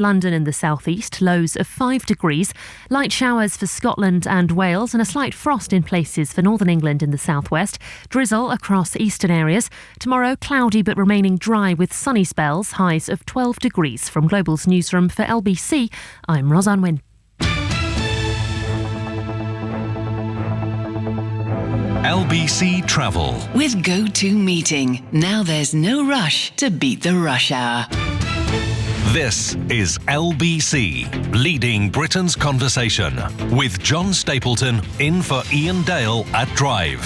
London in the southeast, lows of 5 degrees. Light showers for Scotland and Wales and a slight frost in places for northern England in the southwest. Drizzle across eastern areas. Tomorrow, cloudy but remaining dry with sunny spells, highs of 12 degrees. From Global's newsroom for LBC, I'm Rosanne Wynne. LBC Travel. With Go-To Meeting. Now there's no rush to beat the rush hour. This is LBC, leading Britain's conversation, with John Stapleton in for Ian Dale at Drive.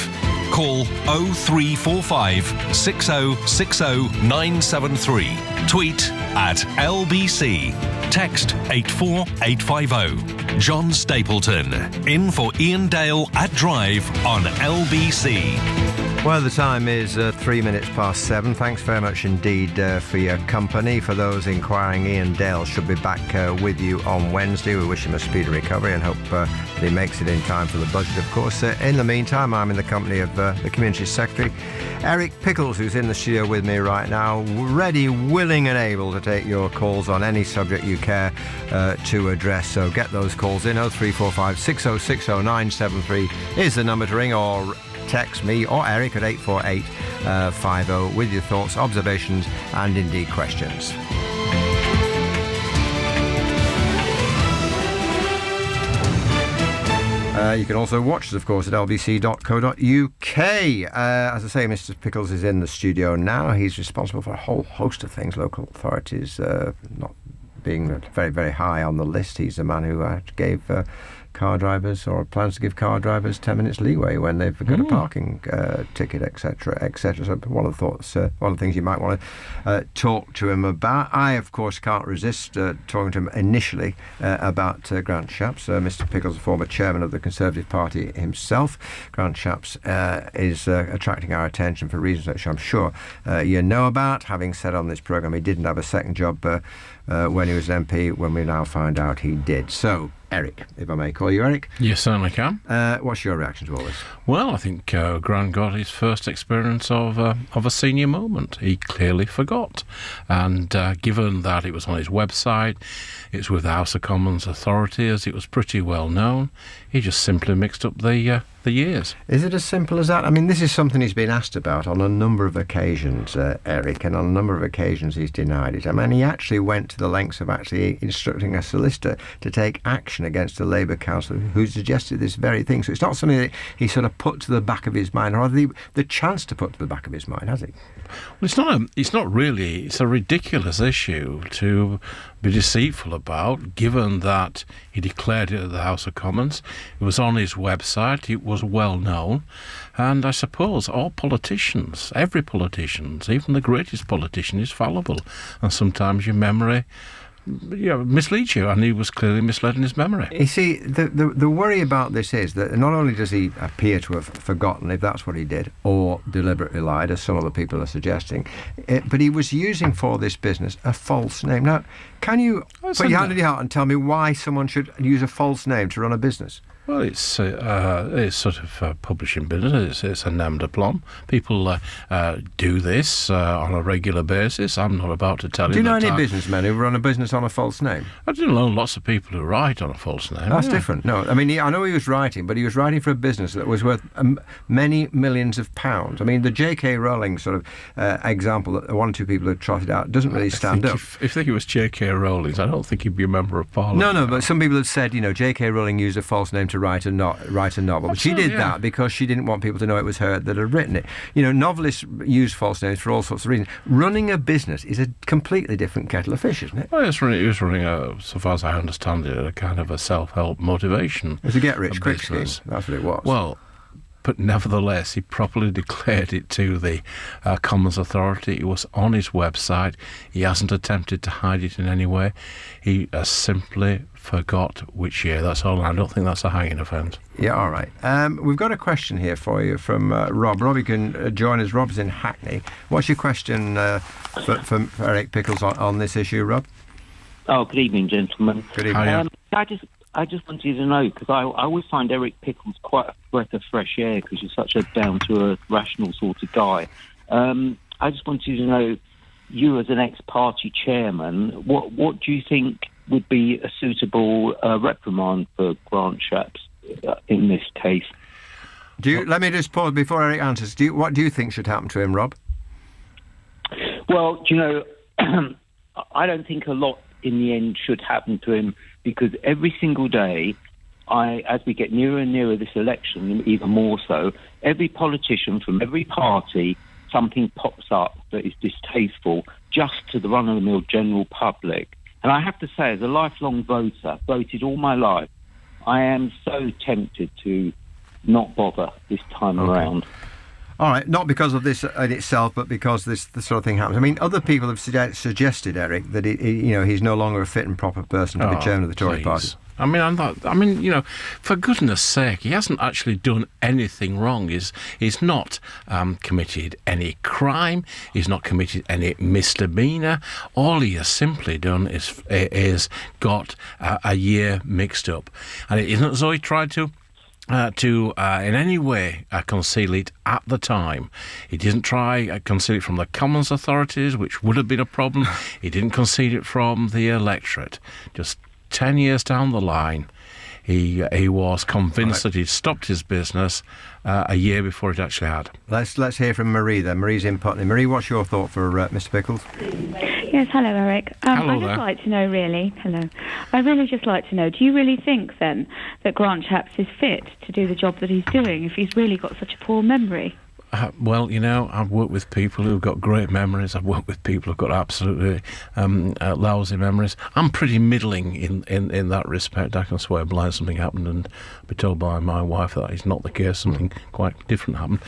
Call 0345 6060 973. Tweet at LBC. Text 84850. John Stapleton in for Ian Dale at Drive on LBC. Well, the time is 3 minutes past 7. Thanks very much indeed for your company. For those inquiring, Ian Dale should be back with you on Wednesday. We wish him a speedy recovery and hope that he makes it in time for the budget, of course. In the meantime, I'm in the company of the Community Secretary, Eric Pickles, who's in the studio with me right now, ready, willing and able to take your calls on any subject you care to address. So get those calls in. 0345 6060 973 is the number to ring, or text me or Eric at 84850 with your thoughts, observations and indeed questions. You can also watch us, of course, at lbc.co.uk. As I say, Mr. Pickles is in the studio now. He's responsible for a whole host of things, local authorities not being very, very high on the list. He's the man who gave car drivers, or plans to give car drivers 10 minutes leeway when they've got a parking ticket, etc., etc. So one of the things you might want to talk to him about. I, of course, can't resist talking to him initially about Grant Shapps. Mr. Pickles, a former chairman of the Conservative Party himself. Grant Shapps is attracting our attention for reasons which I'm sure you know about. Having said on this programme he didn't have a second job when he was an MP, when we now find out he did. So, Eric, if I may call you Eric. You certainly can. What's your reaction to all this? Well, I think Grant got his first experience of a senior moment. He clearly forgot. And given that it was on his website, it's with the House of Commons authority, as it was pretty well known, he just simply mixed up the years. Is it as simple as that? I mean, this is something he's been asked about on a number of occasions, Eric, and on a number of occasions he's denied it. I mean, he actually went to the lengths of actually instructing a solicitor to take action against a Labour councillor who suggested this very thing. So it's not something that he sort of put to the back of his mind, or the chance to put to the back of his mind, has he? Well, it's a ridiculous issue to be deceitful about, given that he declared it at the House of Commons. It was on his website, it was well known, and I suppose all politicians, every politician, even the greatest politician, is fallible, and sometimes your memory misleads you, and he was clearly misled in his memory. You see, the worry about this is that not only does he appear to have forgotten, if that's what he did, or deliberately lied, as some other people are suggesting, but he was using for this business a false name. Now, can you put your hand on your heart and tell me why someone should use a false name to run a business? Well, it's sort of publishing business. It's a nom de plume. People do this on a regular basis. I'm not about to tell you. Do you know any businessmen who run a business on a false name? I do know lots of people who write on a false name. That's different. No, I mean, I know he was writing, but he was writing for a business that was worth many millions of pounds. I mean, the J.K. Rowling sort of example that one or two people have trotted out doesn't really stand up. If it was J.K. Rowling, I don't think he'd be a member of Parliament. No, but some people have said, J.K. Rowling used a false name to write a novel. But she did that because she didn't want people to know it was her that had written it. Novelists use false names for all sorts of reasons. Running a business is a completely different kettle of fish, isn't it? Well, he was running so far as I understand it, a kind of a self-help motivation. It's a get-rich-quick scheme. That's what it was. Well, but nevertheless, he properly declared it to the Commons Authority. It was on his website. He hasn't attempted to hide it in any way. He simply forgot which year. That's all. I don't think that's a hanging offence. Yeah, all right. We've got a question here for you from Rob. Rob, you can join us. Rob's in Hackney. What's your question for Eric Pickles on this issue, Rob? Oh, good evening, gentlemen. Good evening. I just wanted you to know, because I always find Eric Pickles quite a breath of fresh air, because you're such a down-to-earth, rational sort of guy. I just wanted you to know, you as an ex-party chairman, what do you think would be a suitable reprimand for Grant Shapps in this case? Let me just pause before Eric answers. What do you think should happen to him, Rob? Well, I don't think a lot in the end should happen to him, because every single day, as we get nearer and nearer this election, even more so, every politician from every party, something pops up that is distasteful just to the run-of-the-mill general public. And I have to say, as a lifelong voter, voted all my life, I am so tempted to not bother this time around. All right, not because of this in itself, but because this sort of thing happens. I mean, other people have suggested, Eric, that he's no longer a fit and proper person to be chairman of the Tory party. For goodness sake, he hasn't actually done anything wrong. He's not committed any crime. He's not committed any misdemeanour. All he has simply done is got a year mixed up. And it isn't as though he tried to in any way conceal it at the time. He didn't try conceal it from the Commons authorities, which would have been a problem. He didn't conceal it from the electorate. Just 10 years down the line, he was convinced that he'd stopped his business a year before it actually had. Let's hear from Marie then. Marie's in Putney. Marie, what's your thought for Mr. Pickles? Yes, hello, Eric. Hello I'd there. just like to know, I'd really just like to know, do you really think then that Grant Shapps is fit to do the job that he's doing if he's really got such a poor memory? Well, I've worked with people who've got great memories. I've worked with people who've got absolutely lousy memories. I'm pretty middling in that respect. I can swear blind something happened and be told by my wife that is not the case. Something quite different happened.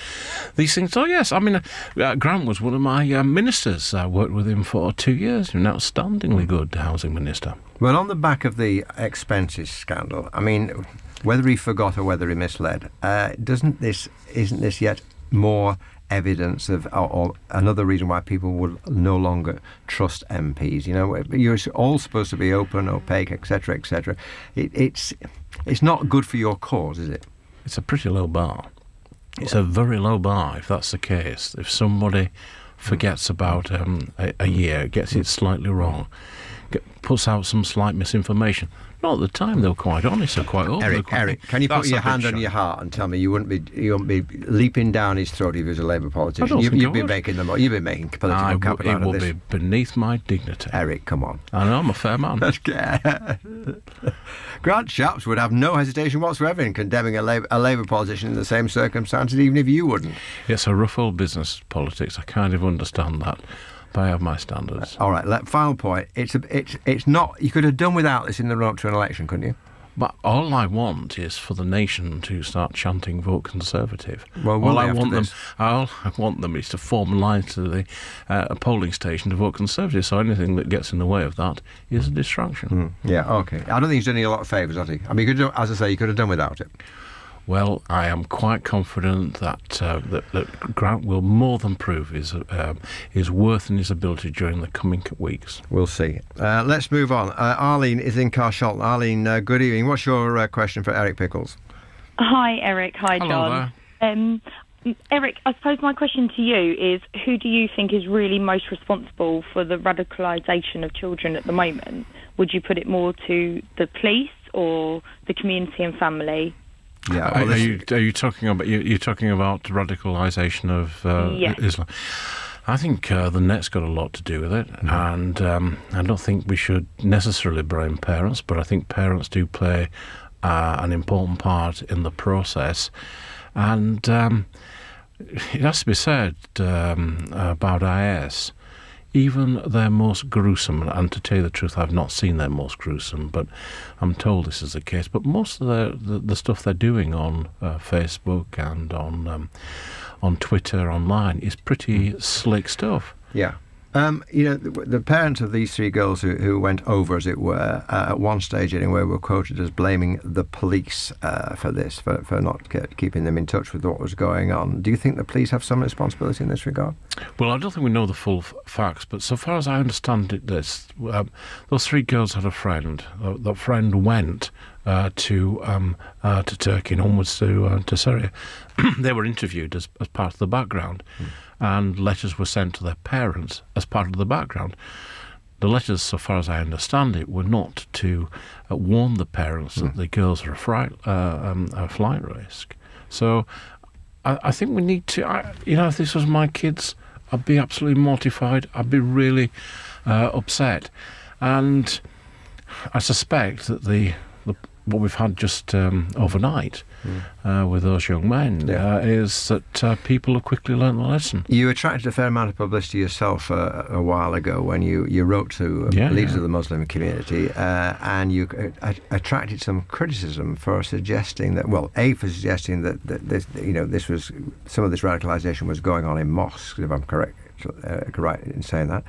These things. So yes, Grant was one of my ministers. I worked with him for 2 years. An outstandingly good housing minister. Well, on the back of the expenses scandal, whether he forgot or whether he misled, isn't this yet more evidence of, or another reason why people would no longer trust MPs? You're all supposed to be open, opaque, etc., etc. It's not good for your cause, is it? It's a pretty low bar. It's a very low bar if that's the case. If somebody forgets about a year, gets it slightly wrong, puts out some slight misinformation. Not at the time, they were quite honest, they're quite open. Eric, can you put your hand on your heart and tell me you wouldn't be leaping down his throat if he was a Labour politician? You'd be making political capital out of this. It would be beneath my dignity. Eric, come on. I know, I'm a fair man. Grant Shapps would have no hesitation whatsoever in condemning a Labour politician in the same circumstances, even if you wouldn't. It's a rough old business, politics. I kind of understand that. I have my standards. All right, final point. It's not. You could have done without this in the run-up to an election, couldn't you? But all I want is for the nation to start chanting "Vote Conservative." Well, all I want them is to form a line to the polling station to vote Conservative. So anything that gets in the way of that is a distraction. Yeah, okay. I don't think he's done you a lot of favours, has he? You could, as I say, you could have done without it. Well, I am quite confident that that Grant will more than prove his worth and his ability during the coming weeks. We'll see. Let's move on. Arlene is in Carshalton. Arlene, good evening. What's your question for Eric Pickles? Hi, Eric. Hi, Hello John. Eric, I suppose my question to you is, who do you think is really most responsible for the radicalisation of children at the moment? Would you put it more to the police or the community and family? Yeah, are you talking about radicalisation of Islam? I think the net's got a lot to do with it, and I don't think we should necessarily blame parents, but I think parents do play an important part in the process, and it has to be said about IS. Even their most gruesome, and to tell you the truth, I've not seen their most gruesome, but I'm told this is the case. But most of the stuff they're doing on Facebook and on Twitter, online, is pretty slick stuff. Yeah. The parents of these three girls who went over, as it were, at one stage anyway, were quoted as blaming the police for this, for not keeping them in touch with what was going on. Do you think the police have some responsibility in this regard? Well, I don't think we know the full facts, but so far as I understand it, those three girls had a friend. That friend went to Turkey and onwards to Syria. They were interviewed as part of the background. and letters were sent to their parents as part of the background. The letters, so far as I understand it, were not to warn the parents that the girls are a flight risk. So I think we need to, if this was my kids, I'd be absolutely mortified. I'd be really upset. And I suspect that what we've had just overnight with those young men is that people have quickly learned the lesson. You attracted a fair amount of publicity yourself a while ago when you wrote to leaders of the Muslim community, and you attracted some criticism for suggesting that, this was, some of this radicalisation was going on in mosques, if I'm correct in saying that,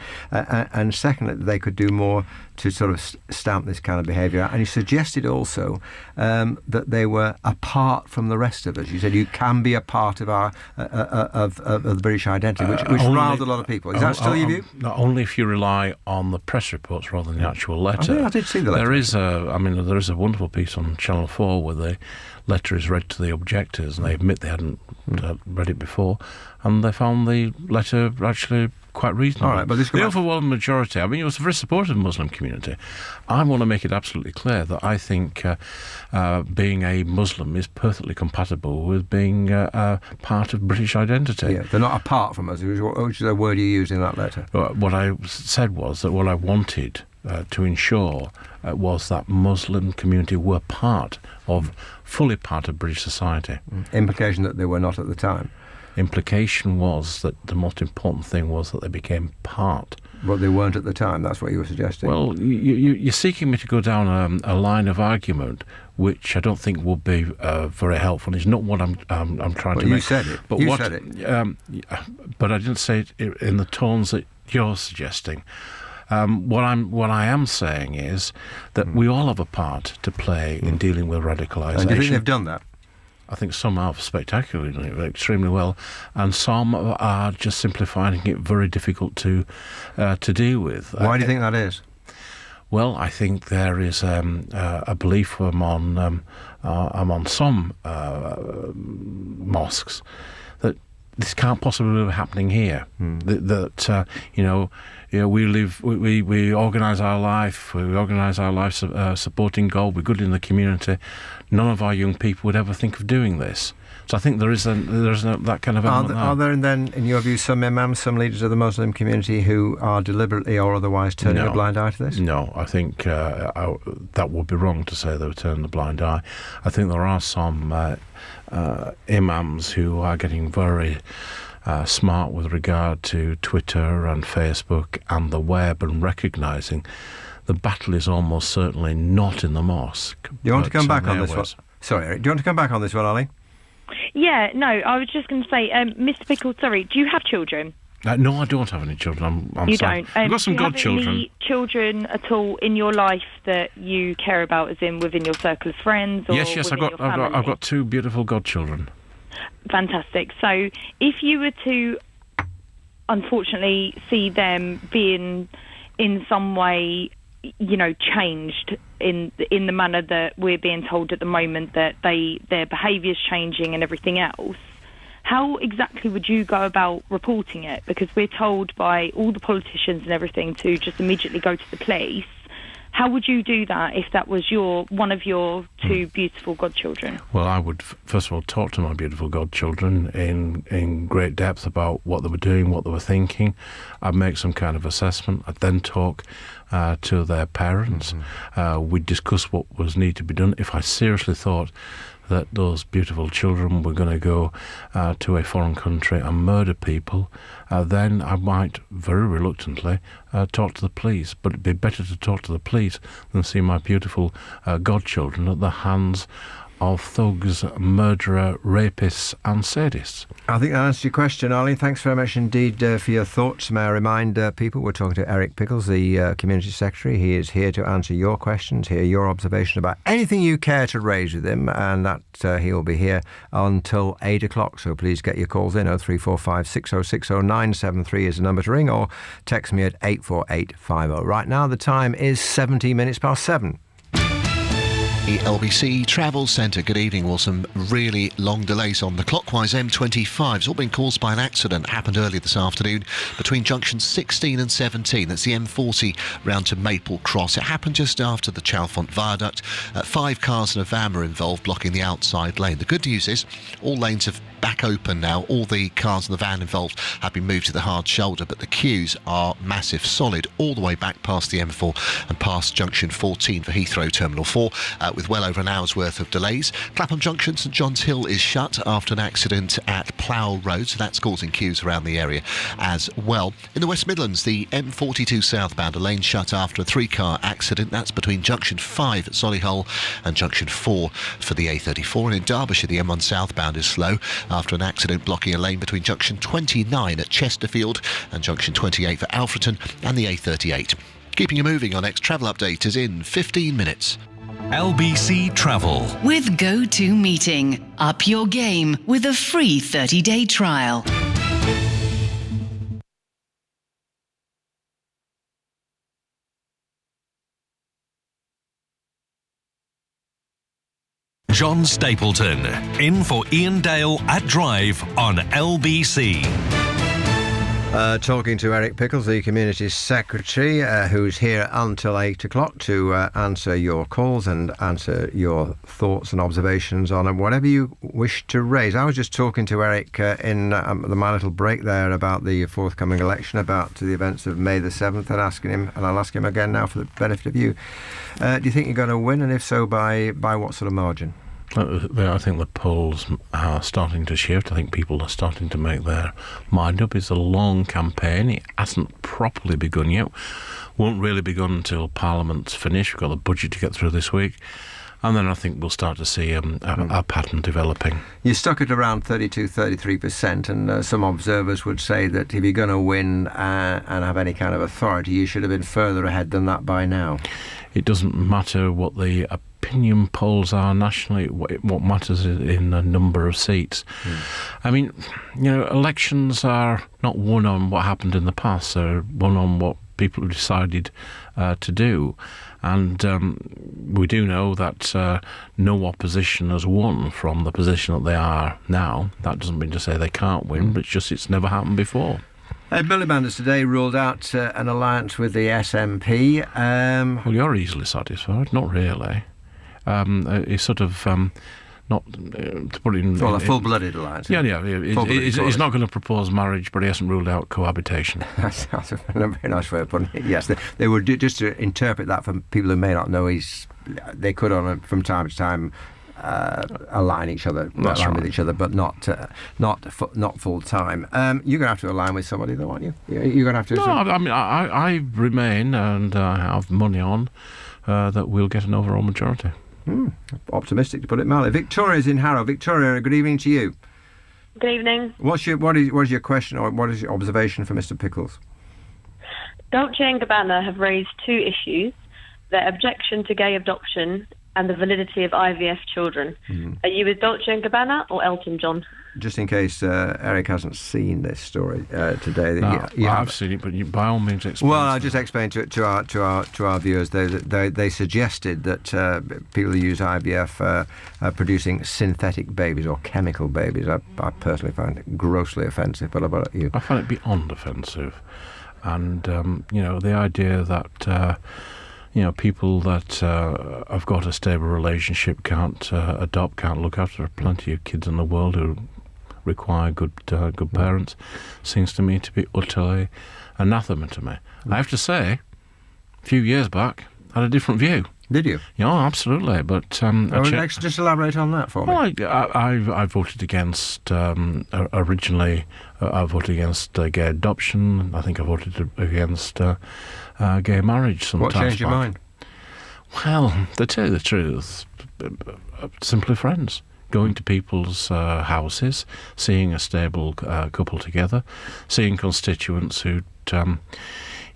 and secondly, they could do more to sort of stamp this kind of behaviour out. And you suggested also that they were apart from the rest of us. You said you can be a part of our of the British identity, which riled a lot of people. Is that still your view? Not only if you rely on the press reports rather than the actual letter. I did see the letter. There is a wonderful piece on Channel 4 where the letter is read to the objectors, and they admit they hadn't read it before, and they found the letter actually quite reasonable. All right, but the overwhelming majority, it was a very supportive Muslim community. I want to make it absolutely clear that I think being a Muslim is perfectly compatible with being part of British identity. Yeah, they're not apart from us, which is a word you used in that letter. What I said was that what I wanted to ensure was that Muslim community were fully part of British society. Implication that they were not at the time. Implication was that the most important thing was that they became part. But they weren't at the time, that's what you were suggesting. Well, you're seeking me to go down a line of argument which I don't think will be very helpful. It's not what I'm trying to make. You said it. But you said it. But I didn't say it in the tones that you're suggesting. What I am saying is that we all have a part to play in dealing with radicalisation. And do you think they've done that? I think some have spectacularly, extremely well, and some are just simply finding it very difficult to deal with. Why do you think that is? Well, I think there is a belief among some mosques that this can't possibly be happening here. We organise our life, supporting God, we're good in the community. None of our young people would ever think of doing this. So I think there is that kind of element there. Are there then, in your view, some imams, some leaders of the Muslim community who are deliberately or otherwise turning a blind eye to this? No, I think that would be wrong to say they were turning a blind eye. I think there are some imams who are getting very smart with regard to Twitter and Facebook and the web, and recognising the battle is almost certainly not in the mosque. Do you want to come back on this one? Sorry, Eric. Do you want to come back on this one, Ali? Yeah, no, I was just going to say, Mr. Pickles, sorry, do you have children? No, I don't have any children. I'm you sorry. Don't. I've got some godchildren. Do you have any children at all in your life that you care about, as in within your circle of friends? Or Yes, I've got two beautiful godchildren. Fantastic. So if you were to, unfortunately, see them being in some way, changed in the manner that we're being told at the moment, that their behaviour's changing and everything else, how exactly would you go about reporting it? Because we're told by all the politicians and everything to just immediately go to the police. How would you do that if that was one of your two beautiful godchildren? Well, I would first of all talk to my beautiful godchildren in great depth about what they were doing, what they were thinking. I'd make some kind of assessment. I'd then talk to their parents. We'd discuss what was needed to be done. If I seriously thought that those beautiful children were going to go to a foreign country and murder people, then I might very reluctantly talk to the police. But it'd be better to talk to the police than see my beautiful godchildren at the hands of thugs, murderer, rapists and sadists. I think that answers your question, Ali. Thanks very much indeed for your thoughts. May I remind people we're talking to Eric Pickles, the Community Secretary. He is here to answer your questions, hear your observations about anything you care to raise with him, and that he will be here until 8 o'clock. So please get your calls in. 0345 6060 973 is the number to ring, or text me at 84850. Right now the time is 17 minutes past 7. The LBC Travel Centre, good evening. Well, some really long delays on the clockwise M25. It's all been caused by an accident. Happened earlier this afternoon between junctions 16 and 17. That's the M40 round to Maple Cross. It happened just after the Chalfont Viaduct. 5 cars and a van were involved, blocking the outside lane. The good news is all lanes have back open now. All the cars and the van involved have been moved to the hard shoulder, but the queues are massive, solid all the way back past the M4 and past junction 14 for Heathrow Terminal 4, with well over an hour's worth of delays. Clapham Junction, St John's Hill is shut after an accident at Plough Road, so that's causing queues around the area as well. In the West Midlands, the M42 southbound, a lane shut after a 3-car accident. That's between junction 5 at Solihull and junction 4 for the A34. And in Derbyshire, the M1 southbound is slow after an accident blocking a lane between junction 29 at Chesterfield and junction 28 for Alfreton and the A38. Keeping you moving, our next travel update is in 15 minutes. LBC Travel. With Go-To Meeting. Up your game with a free 30-day trial. John Stapleton, in for Ian Dale at Drive on LBC. Talking to Eric Pickles, the Community Secretary, who's here until 8 o'clock to answer your calls and answer your thoughts and observations on whatever you wish to raise. I was just talking to Eric in my little break there about the forthcoming election, about the events of May the 7th, and asking him, and I'll ask him again now for the benefit of you. Do you think you're going to win, and if so, by what sort of margin? I think the polls are starting to shift. I think people are starting to make their mind up. It's a long campaign. It hasn't properly begun yet. Won't really begun until Parliament's finished. We've got the budget to get through this week. And then I think we'll start to see a pattern developing. You're stuck at around 33%, and some observers would say that if you're going to win and have any kind of authority, you should have been further ahead than that by now. It doesn't matter what the opinion polls are nationally. What matters is in a number of seats. I mean, elections are not won on what happened in the past. They're won on what people have decided to do. And we do know that no opposition has won from the position that they are now. That doesn't mean to say they can't win, but it's never happened before. Miliband has today ruled out an alliance with the SNP. Well, you're easily satisfied. Not really. It's sort of not to put it in... Well, a full-blooded alliance. Yeah. He's not going to propose marriage, but he hasn't ruled out cohabitation. That's a very nice way of putting it. Yes, they would just to interpret that for people who may not know. They could from time to time align with each other, but not full time. You're going to have to align with somebody, though, aren't you? You're going to have to. No, I mean, I remain, and I have money on that we'll get an overall majority. Optimistic, to put it mildly. Victoria's in Harrow. Victoria, good evening to you. Good evening. What is your question, or what is your observation for Mr. Pickles? Dolce & Gabbana have raised 2 issues: their objection to gay adoption and the validity of IVF children. Are you with Dolce & Gabbana or Elton John? Just in case Eric hasn't seen this story today. I've seen it, but you, by all means, explain. Well, I just explained to our viewers. They suggested that people who use IVF are producing synthetic babies or chemical babies. I personally find it grossly offensive. But about you? I find it beyond offensive, and the idea that. People that have got a stable relationship can't adopt, can't look after. There are plenty of kids in the world who require good parents. Seems to me to be utterly anathema to me. I have to say, a few years back, I had a different view. Did you? Yeah, absolutely. But just elaborate on that for me. Well, I voted against originally. I voted against gay adoption. I think I voted against gay marriage. Sometimes. What changed your mind? Well, to tell you the truth, simply friends. Going to people's houses, seeing a stable couple together, seeing constituents who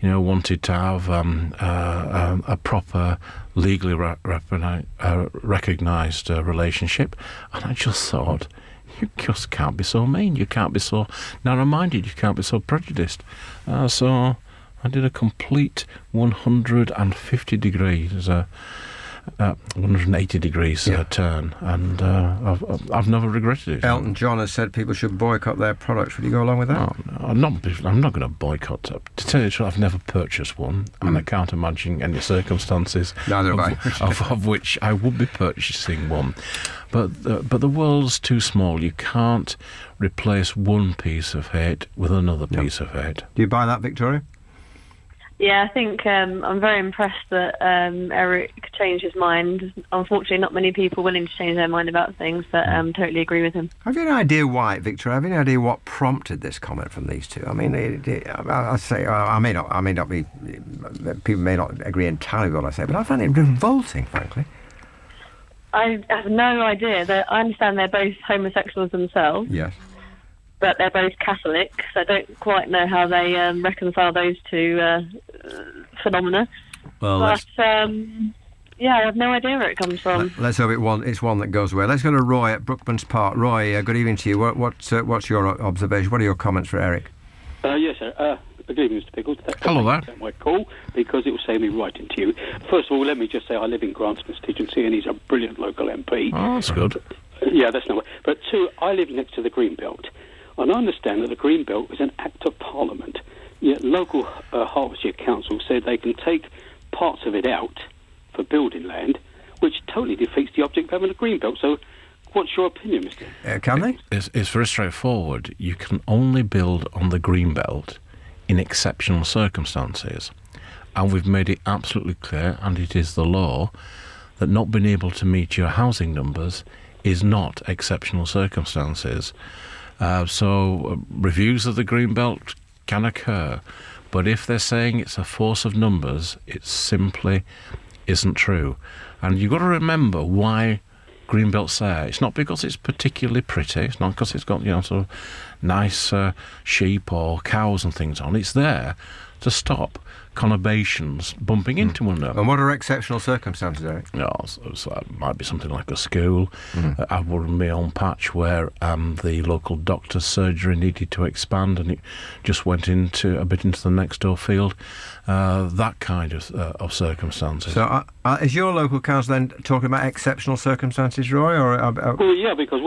wanted to have a proper, legally recognised relationship. And I just thought, you just can't be so mean, you can't be so narrow-minded, you can't be so prejudiced. So I did a complete 150 degrees 180 degrees turn, and I've never regretted it. Elton John has said people should boycott their products. Would you go along with that? Oh, no, I'm not going to boycott. To tell you the truth, I've never purchased one, and I can't imagine any circumstances of which I would be purchasing one. But the world's too small. You can't replace one piece of hate with another piece of hate. Do you buy that, Victoria? Yeah, I think I'm very impressed that Eric changed his mind. Unfortunately, not many people willing to change their mind about things, but totally agree with him. Have you any idea why, Victoria? Have you any idea what prompted this comment from these two? I mean, I say I may not be. People may not agree entirely with what I say, but I find it revolting, frankly. I have no idea. I understand they're both homosexuals themselves. Yes. But they're both Catholic, so I don't quite know how they reconcile those two phenomena. Well, I have no idea where it comes from. Let's hope it's one that goes away. Let's go to Roy at Brookmans Park. Roy, good evening to you. What's your observation? What are your comments for Eric? Yes, sir. Good evening, Mr. Pickles. Hello there. That's my call, because it will save me writing to you. First of all, let me just say I live in Grant's constituency, and he's a brilliant local MP. Oh, that's good. Yeah, that's no way. But two, I live next to the Greenbelt. And I understand that the Greenbelt is an Act of Parliament. Yet local Hertfordshire Council said they can take parts of it out for building land, which totally defeats the object of having a Greenbelt. So what's your opinion, Mr. Can they? It's very straightforward. You can only build on the Greenbelt in exceptional circumstances. And we've made it absolutely clear, and it is the law, that not being able to meet your housing numbers is not exceptional circumstances. So reviews of the Greenbelt can occur, but if they're saying it's a force of numbers, it simply isn't true. And you've got to remember why Greenbelt's there. It's not because it's particularly pretty. It's not because it's got sort of nice sheep or cows and things on. It's there to stop conurbations bumping into one another. And what are exceptional circumstances, Eric? So it might be something like a school. I've worked in my own patch where the local doctor's surgery needed to expand, and it just went into the next door field. That kind of circumstances. So is your local council then talking about exceptional circumstances, Roy? Well, yeah, because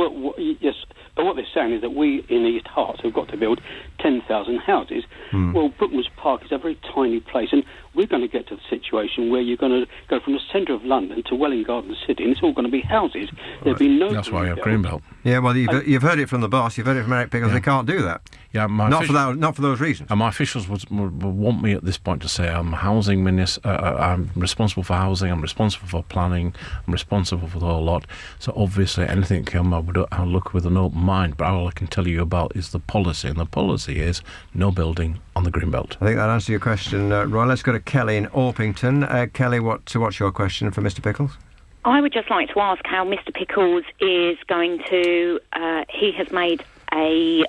yes. But what they're saying is that we in East Herts have got to build 10,000 houses. Well, Brookmans Park is a very tiny place, and we're going to get to the situation where you're going to go from the centre of London to Welwyn Garden City, and it's all going to be houses. There'll be no. That's why you have Greenbelt. Yeah, well, you've heard it from the boss. You've heard it from Eric Pickles. They can't do that. Yeah, not for those reasons. And my officials would want me at this point to say I'm housing minister. I'm responsible for housing. I'm responsible for planning. I'm responsible for the whole lot. So obviously, anything come, I'll look with an open mind. But all I can tell you about is the policy, and the policy is no building on the Greenbelt. I think that answers your question, Roy. Let's go to Kelly in Orpington. Kelly, what's your question for Mr. Pickles? I would just like to ask how Mr. Pickles is going to. He has made a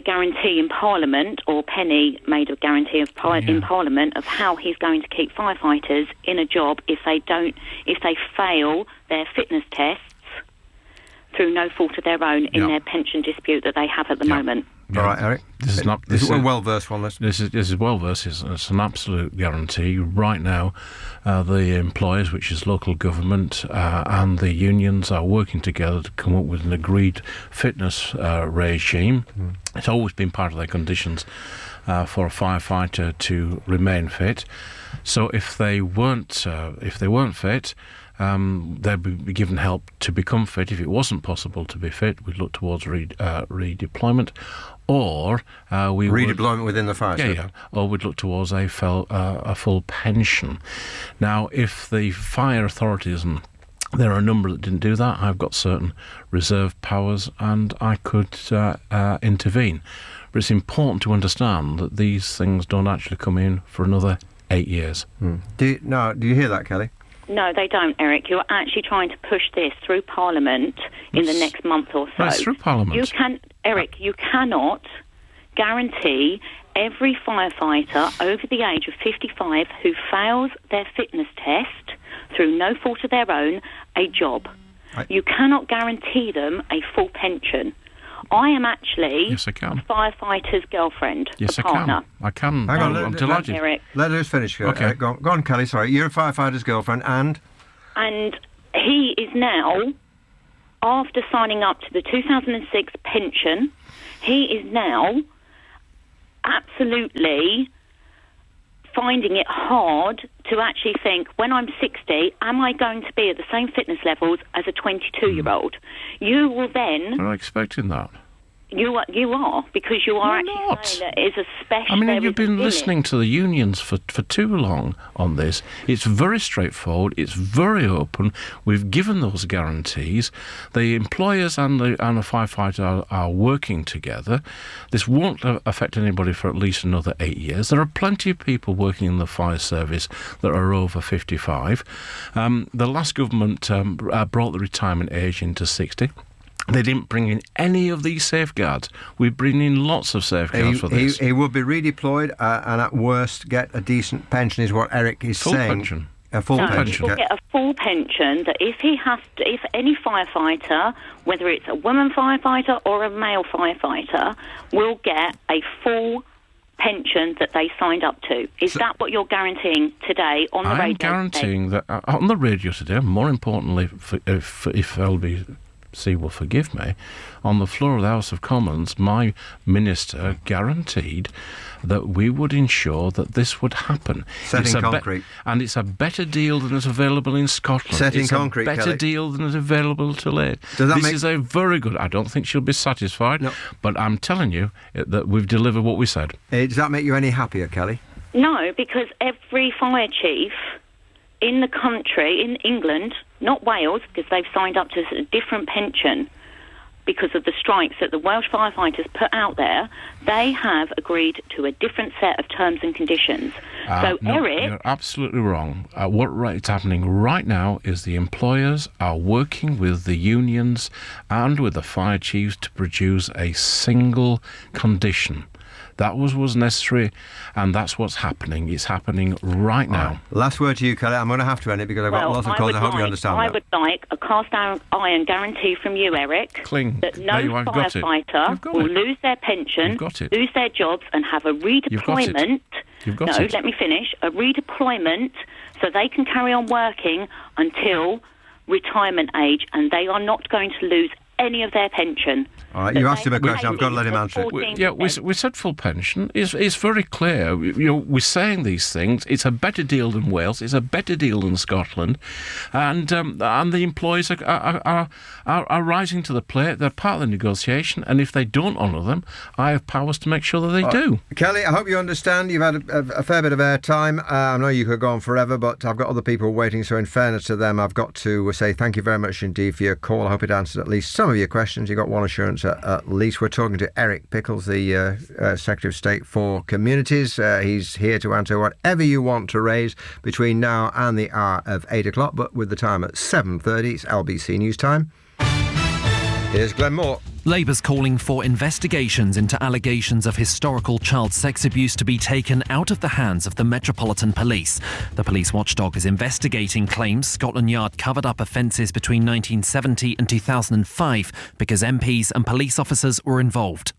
guarantee in Parliament, or Penny made a guarantee in Parliament of how he's going to keep firefighters in a job if they fail their fitness tests through no fault of their own in their pension dispute that they have at the moment. All right, Eric. This is a well-versed one. This is well-versed. It's an absolute guarantee. Right now, the employers, which is local government, and the unions are working together to come up with an agreed fitness regime. It's always been part of their conditions for a firefighter to remain fit. So if they weren't fit, they'd be given help to become fit. If it wasn't possible to be fit, we'd look towards redeployment, or redeployment within the fire service. Or we'd look towards a full pension. Now, if the fire authorities, and there are a number that didn't do that, I've got certain reserve powers, and I could intervene. But it's important to understand that these things don't actually come in for another 8 years. Do you hear that, Kelly? No, they don't, Eric. You're actually trying to push this through Parliament in the next month or so. It's through Parliament. You cannot guarantee every firefighter over the age of 55 who fails their fitness test through no fault of their own a job. You cannot guarantee them a full pension. I am actually Yes, I can. a firefighter's girlfriend, Yes, a partner. I can. Hang on, I'm delighted. Eric. Let us finish. Okay. Go on, Kelly. Sorry, you're a firefighter's girlfriend, and And he is now, after signing up to the 2006 pension, he is now absolutely finding it hard to actually think, when I'm 60, am I going to be at the same fitness levels as a 22-year-old? You will then... I'm not expecting that. You are, because you are not. saying that it's a special... I mean, there you've is a been limit. listening to the unions for too long on this. It's very straightforward. It's very open. We've given those guarantees. The employers and the firefighter are working together. This won't affect anybody for at least another 8 years. There are plenty of people working in the fire service that are over 55. The last government brought the retirement age into 60. They didn't bring in any of these safeguards. We bring in lots of safeguards for this. He would be redeployed and at worst get a decent pension, is what Eric is Full saying. pension. A full No, pension. he will get a full pension. That if any firefighter, whether it's a woman firefighter or a male firefighter, will get a full pension that they signed up to. Is that what you're guaranteeing today on the radio? I'm guaranteeing that on the radio today, more importantly, if LBC will forgive me, on the floor of the House of Commons, my minister guaranteed that we would ensure that this would happen. Setting concrete. And it's a better deal than is available in Scotland. Setting it's concrete, a better Kelly. deal than is available to late. This is a very good... I don't think she'll be satisfied, but I'm telling you that we've delivered what we said. Does that make you any happier, Kelly? No, because every fire chief in the country, in England, not Wales, because they've signed up to a different pension because of the strikes that the Welsh firefighters put out there, they have agreed to a different set of terms and conditions. No, Eric... You're absolutely wrong. What's happening right now is the employers are working with the unions and with the fire chiefs to produce a single condition. That was necessary, and that's what's happening. It's happening right now. Right. Last word to you, Kelly. I'm going to have to end it because I've got lots of calls. I hope you understand that. I would like a cast iron guarantee from you, Eric, Cling. that no I've got it. firefighter will lose their pension, lose their jobs, and have a redeployment. You've got it. Let me finish. A redeployment so they can carry on working until retirement age, and they are not going to lose any of their pension. All right, you asked him a question. I've got to let him answer it. We said full pension. It's very clear. We're saying these things. It's a better deal than Wales. It's a better deal than Scotland, and the employees are rising to the plate. They're part of the negotiation, and if they don't honour them, I have powers to make sure that they do. Kelly, I hope you understand. You've had a fair bit of airtime. I know you could go on forever, but I've got other people waiting. So in fairness to them, I've got to say thank you very much indeed for your call. I hope it answered at least some of your questions. You got one assurance at least. We're talking to Eric Pickles, the Secretary of State for Communities. He's here to answer whatever you want to raise between now and the hour of 8 o'clock, but with the time at 7:30, it's LBC News Time. Here's Glenn Moore. Labour's calling for investigations into allegations of historical child sex abuse to be taken out of the hands of the Metropolitan Police. The police watchdog is investigating claims Scotland Yard covered up offences between 1970 and 2005 because MPs and police officers were involved.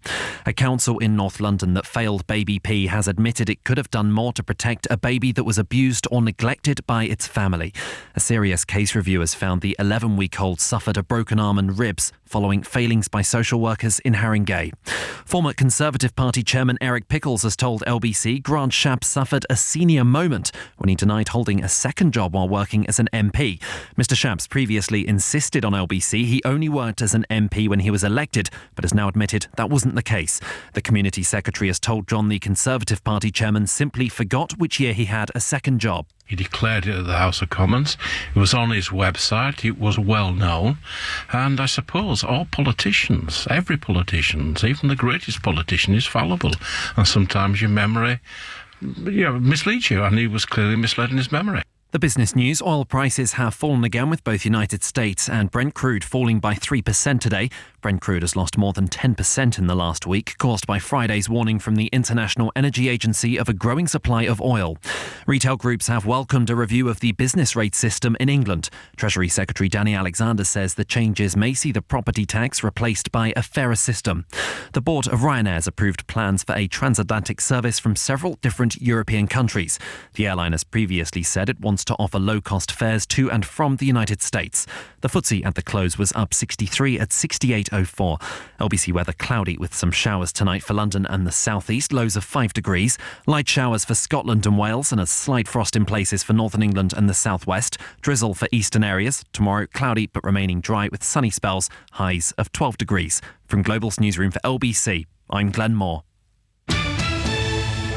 A council in North London that failed Baby P has admitted it could have done more to protect a baby that was abused or neglected by its family. A serious case review has found the 11-week-old suffered a broken arm and ribs following failings by social workers in Haringey. Former Conservative Party chairman Eric Pickles has told LBC Grant Shapps suffered a senior moment when he denied holding a second job while working as an MP. Mr Shapps previously insisted on LBC he only worked as an MP when he was elected, but has now admitted that wasn't the case. The Community Secretary has told John the Conservative Party chairman simply forgot which year he had a second job. He declared it at the House of Commons. It was on his website. It was well known. And I suppose all politicians, every politician, even the greatest politician, is fallible. And sometimes your memory misleads you. And he was clearly misled in his memory. The business news: oil prices have fallen again, with both United States and Brent crude falling by 3% today. Brent crude has lost more than 10% in the last week, caused by Friday's warning from the International Energy Agency of a growing supply of oil. Retail groups have welcomed a review of the business rate system in England. Treasury Secretary Danny Alexander says the changes may see the property tax replaced by a fairer system. The board of Ryanair's approved plans for a transatlantic service from several different European countries. The airline has previously said it wants to offer low-cost fares to and from the United States. The FTSE at the close was up 63 at 68.04. LBC weather cloudy with some showers tonight for London and the southeast, lows of 5 degrees. Light showers for Scotland and Wales and a slight frost in places for northern England and the southwest. Drizzle for eastern areas. Tomorrow cloudy but remaining dry with sunny spells, highs of 12 degrees. From Global's newsroom for LBC, I'm Glenn Moore.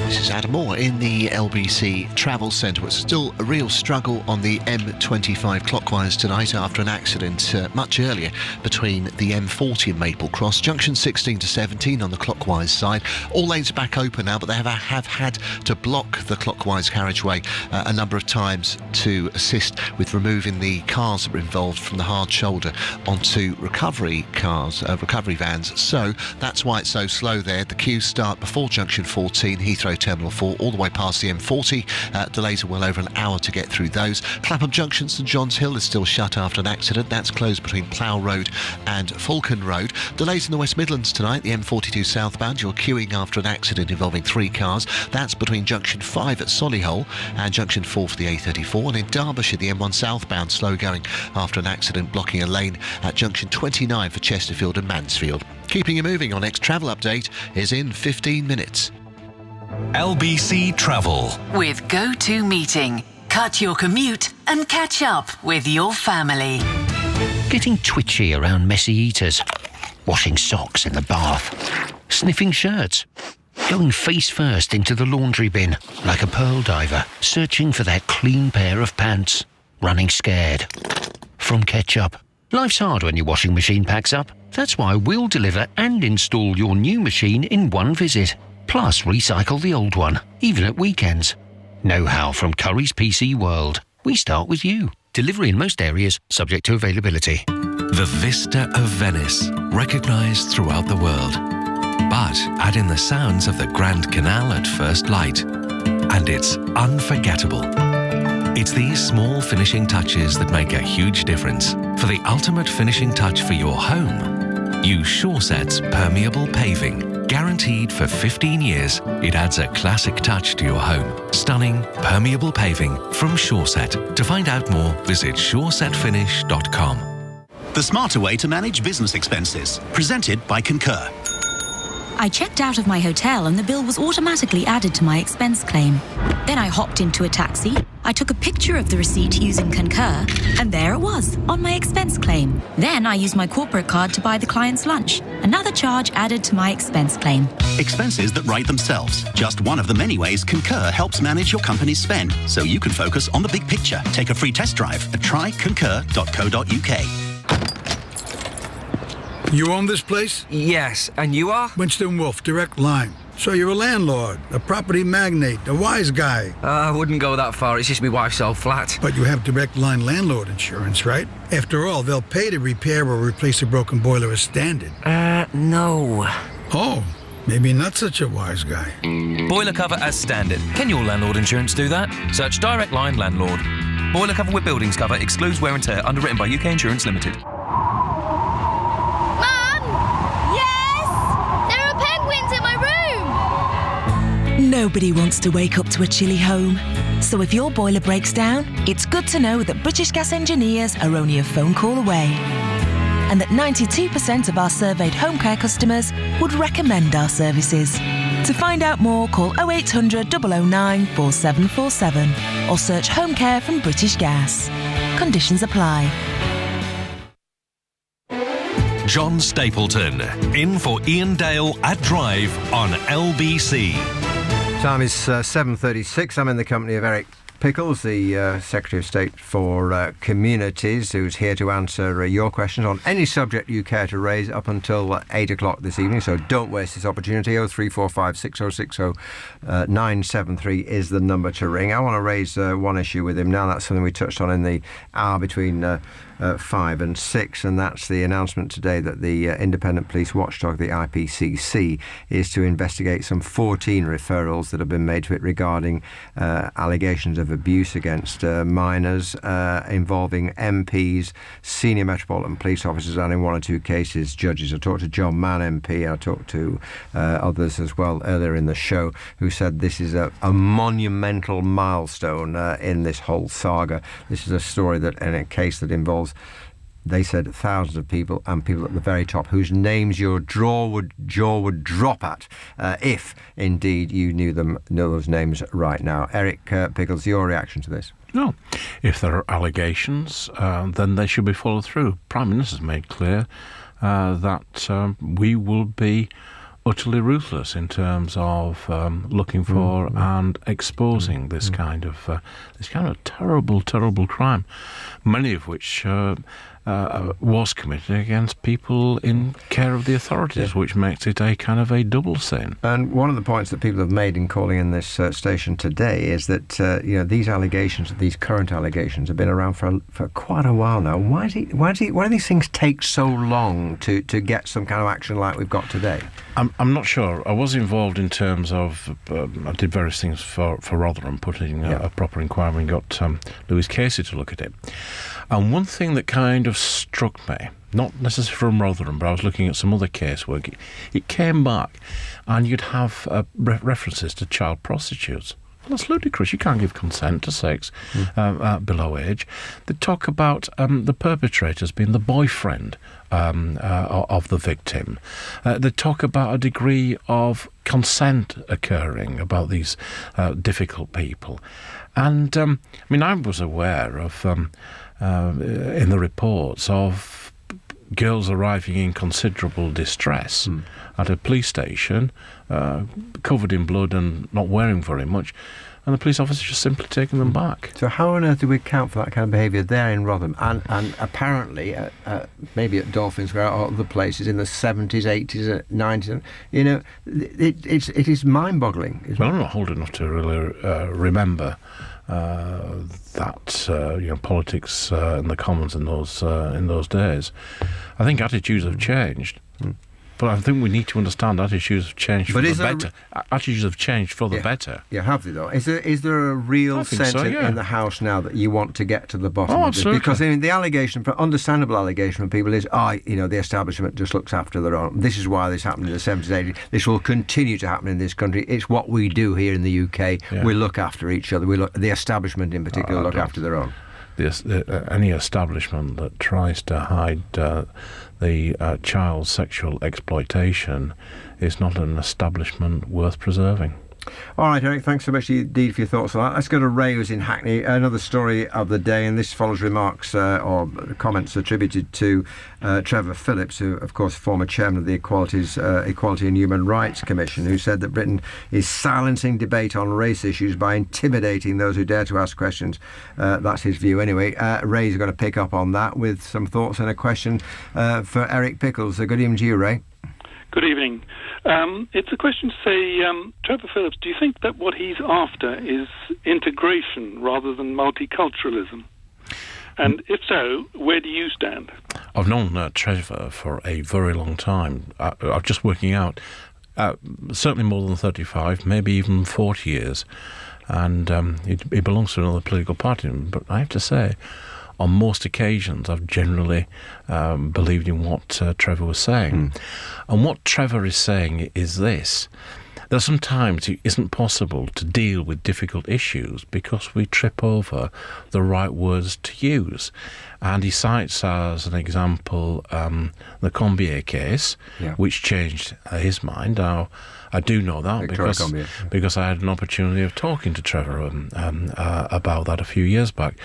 This is Adam Moore in the LBC Travel Centre. It's still a real struggle on the M25 clockwise tonight after an accident much earlier between the M40 and Maple Cross. Junction 16 to 17 on the clockwise side. All lanes are back open now, but they have had to block the clockwise carriageway a number of times to assist with removing the cars that were involved from the hard shoulder onto recovery vans. So that's why it's so slow there. The queues start before Junction 14, Heathrow Terminal 4, all the way past the M40. Delays are well over an hour to get through those. Clapham Junction, St John's Hill is still shut after an accident. That's closed between Plough Road and Falcon Road. Delays in the West Midlands tonight. The M42 southbound, you're queuing after an accident involving 3 cars. That's between Junction 5 at Solihull and Junction 4 for the A34. And in Derbyshire, the M1 southbound slow going after an accident blocking a lane at Junction 29 for Chesterfield and Mansfield. Keeping you moving, our next travel update is in 15 minutes. LBC Travel. With Go-To Meeting. Cut your commute and catch up with your family. Getting twitchy around messy eaters. Washing socks in the bath. Sniffing shirts. Going face first into the laundry bin like a pearl diver. Searching for that clean pair of pants. Running scared. From Ketchup. Life's hard when your washing machine packs up. That's why we'll deliver and install your new machine in one visit. Plus recycle the old one, even at weekends. Know-how from Curry's PC World. We start with you. Delivery in most areas, subject to availability. The Vista of Venice, recognised throughout the world. But add in the sounds of the Grand Canal at first light, and it's unforgettable. It's these small finishing touches that make a huge difference. For the ultimate finishing touch for your home, use SureSet's permeable paving. Guaranteed for 15 years, it adds a classic touch to your home. Stunning, permeable paving from SureSet. To find out more, visit suresetfinish.com. The smarter way to manage business expenses. Presented by Concur. I checked out of my hotel and the bill was automatically added to my expense claim. Then I hopped into a taxi, I took a picture of the receipt using Concur, and there it was, on my expense claim. Then I used my corporate card to buy the client's lunch. Another charge added to my expense claim. Expenses that write themselves. Just one of the many ways Concur helps manage your company's spend, so you can focus on the big picture. Take a free test drive at tryconcur.co.uk. You own this place? Yes, and you are? Winston Wolfe, Direct Line. So you're a landlord, a property magnate, a wise guy. I wouldn't go that far. It's just my wife's old flat. But you have Direct Line landlord insurance, right? After all, they'll pay to repair or replace a broken boiler as standard. No. Oh, maybe not such a wise guy. Boiler cover as standard. Can your landlord insurance do that? Search Direct Line Landlord. Boiler cover with buildings cover excludes wear and tear. Underwritten by UK Insurance Limited. Nobody wants to wake up to a chilly home. So if your boiler breaks down, it's good to know that British Gas engineers are only a phone call away. And that 92% of our surveyed home care customers would recommend our services. To find out more, call 0800 009 4747 or search Home Care from British Gas. Conditions apply. John Stapleton, in for Ian Dale at Drive on LBC. Time is 7:36. I'm in the company of Eric Pickles, the Secretary of State for Communities, who's here to answer your questions on any subject you care to raise up until 8 o'clock this evening. So don't waste this opportunity. 0345 6060 973 is the number to ring. I want to raise one issue with him now. That's something we touched on in the hour between 5 and 6, and that's the announcement today that the independent police watchdog, the IPCC, is to investigate some 14 referrals that have been made to it regarding allegations of abuse against minors involving MPs, senior Metropolitan Police officers, and in one or two cases, judges. I talked to John Mann MP, I talked to others as well earlier in the show, who said this is a monumental milestone in this whole saga. This is a story that, in a case that involves, they said, thousands of people, and people at the very top whose names your jaw would drop at if indeed you know those names right now. Eric Pickles, your reaction to this? No. If there are allegations, then they should be followed through. Prime Minister's made clear that we will be utterly ruthless in terms of looking for and exposing this kind of terrible crime, many of which was committed against people in care of the authorities, which makes it a kind of a double sin. And one of the points that people have made in calling in this station today is that these allegations, these current allegations, have been around for quite a while now. Why do these things take so long to get some kind of action like we've got today? I'm not sure. I was involved in terms of I did various things for Rotherham, putting a proper inquiry, and got Louis Casey to look at it. And one thing that kind of struck me, not necessarily from Rotherham, but I was looking at some other casework, it came back, and you'd have references to child prostitutes. Well, that's ludicrous. You can't give consent to sex below age. They talk about the perpetrators being the boyfriend of the victim. They talk about a degree of consent occurring about these difficult people. And, I was aware of, in the reports, of girls arriving in considerable distress at a police station, covered in blood and not wearing very much, and the police officer just simply taking them back. So how on earth do we account for that kind of behaviour there in Rotherham and apparently maybe at Dolphin Square or other places in the 70s, 80s, 90s? It is mind-boggling. Well, I'm not old enough to really remember that politics in the Commons in those days. I think attitudes have changed. But I think we need to understand attitudes have changed for the better. Attitudes have changed for the better. Yeah, have they though? Is there a real sense in the House now that you want to get to the bottom of this? Absolutely. Because the allegation, understandable allegation from people is, the establishment just looks after their own. This is why this happened in the 70s, 80s. This will continue to happen in this country. It's what we do here in the UK. Yeah. We look after each other. The establishment in particular look after their own. Any establishment that tries to hide the child sexual exploitation is not an establishment worth preserving. All right, Eric, thanks so much indeed for your thoughts on that. Let's go to Ray, who's in Hackney. Another story of the day, and this follows remarks or comments attributed to Trevor Phillips, who, of course, former chairman of the Equality and Human Rights Commission, who said that Britain is silencing debate on race issues by intimidating those who dare to ask questions. That's his view anyway. Ray's going to pick up on that with some thoughts and a question for Eric Pickles. Good evening to you, Ray. Good evening. It's a question to say, Trevor Phillips, do you think that what he's after is integration rather than multiculturalism? And if so, where do you stand? I've known Trevor for a very long time. I'm just working out, certainly more than 35, maybe even 40 years. And he belongs to another political party. But I have to say, on most occasions, I've generally believed in what Trevor was saying. And what Trevor is saying is this. There are some times it isn't possible to deal with difficult issues because we trip over the right words to use. And he cites as an example the Combier case, which changed his mind. Now, I do know that because I had an opportunity of talking to Trevor about that a few years back.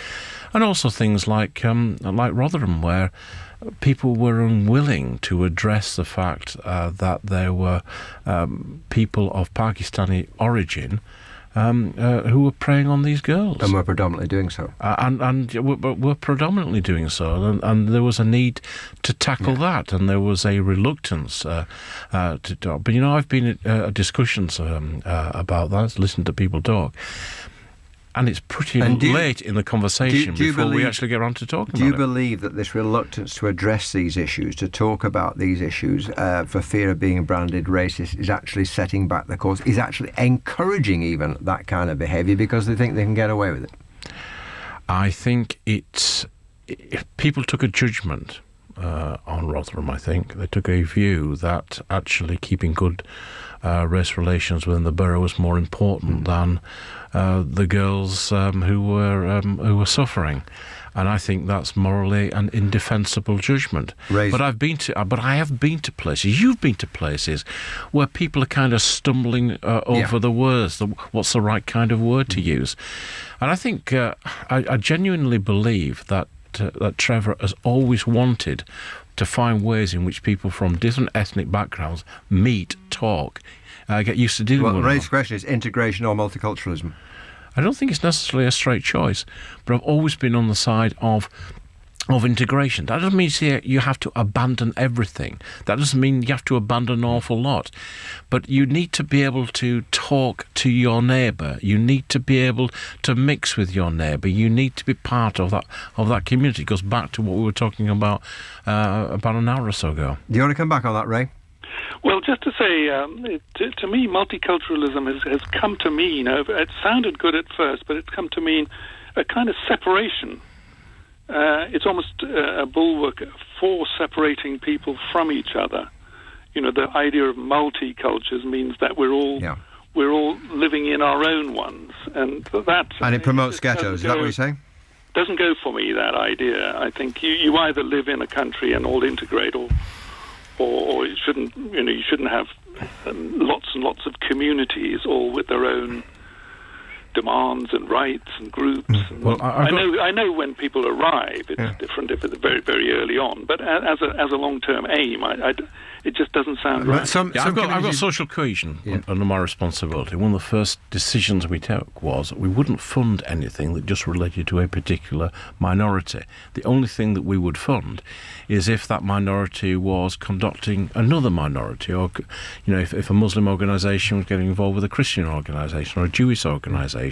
And also things like Rotherham, where people were unwilling to address the fact that there were people of Pakistani origin who were preying on these girls. And were predominantly doing so. And were predominantly doing so. And there was a need to tackle that, and there was a reluctance to talk. But, I've been at discussions about that, listened to people talk. And it's pretty late in the conversation before we actually get around to talking about it. Do you believe that this reluctance to address these issues, to talk about these issues, for fear of being branded racist, is actually setting back the course, is actually encouraging even that kind of behaviour because they think they can get away with it? I think people took a judgment on Rotherham, I think. They took a view that actually keeping good race relations within the borough was more important than the girls who were suffering, and I think that's morally an indefensible judgment. But I have been to places. You've been to places where people are kind of stumbling over the words. What's the right kind of word to use? And I think I genuinely believe that Trevor has always wanted to find ways in which people from different ethnic backgrounds meet, talk, get used to dealing with one another. The raised question is integration or multiculturalism? I don't think it's necessarily a straight choice, but I've always been on the side of integration. That doesn't mean you have to abandon everything. That doesn't mean you have to abandon an awful lot. But you need to be able to talk to your neighbour. You need to be able to mix with your neighbour. You need to be part of that community. It goes back to what we were talking about an hour or so ago. Do you want to come back on that, Ray? Well, just to say, to me, multiculturalism has come to mean, it sounded good at first, but it's come to mean a kind of separation. It's almost a bulwark for separating people from each other. The idea of multicultures means that we're all living in our own ones, and that. And it promotes ghettos. Is that what you're saying? Doesn't go for me, that idea. I think you either live in a country and all integrate, or you shouldn't. You shouldn't have lots and lots of communities all with their own demands and rights and groups. Well, I know when people arrive, it's different if it's very, very early on. But as a long-term aim, it just doesn't sound right. I've got social cohesion under my responsibility. One of the first decisions we took was that we wouldn't fund anything that just related to a particular minority. The only thing that we would fund is if that minority was conducting another minority, or if a Muslim organisation was getting involved with a Christian organisation or a Jewish organisation,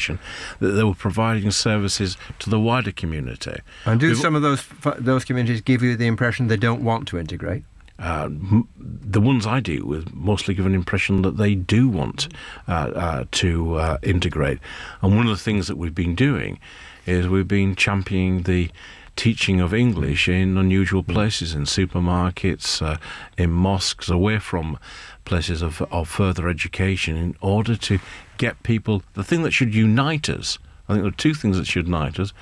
that they were providing services to the wider community. And do some of those communities give you the impression they don't want to integrate? The ones I deal with mostly give an impression that they do want to integrate. And one of the things that we've been doing is we've been championing the teaching of English in unusual places, in supermarkets, in mosques, away from places of further education, in order to get people. The thing that should unite us, I think there are two things that should unite us.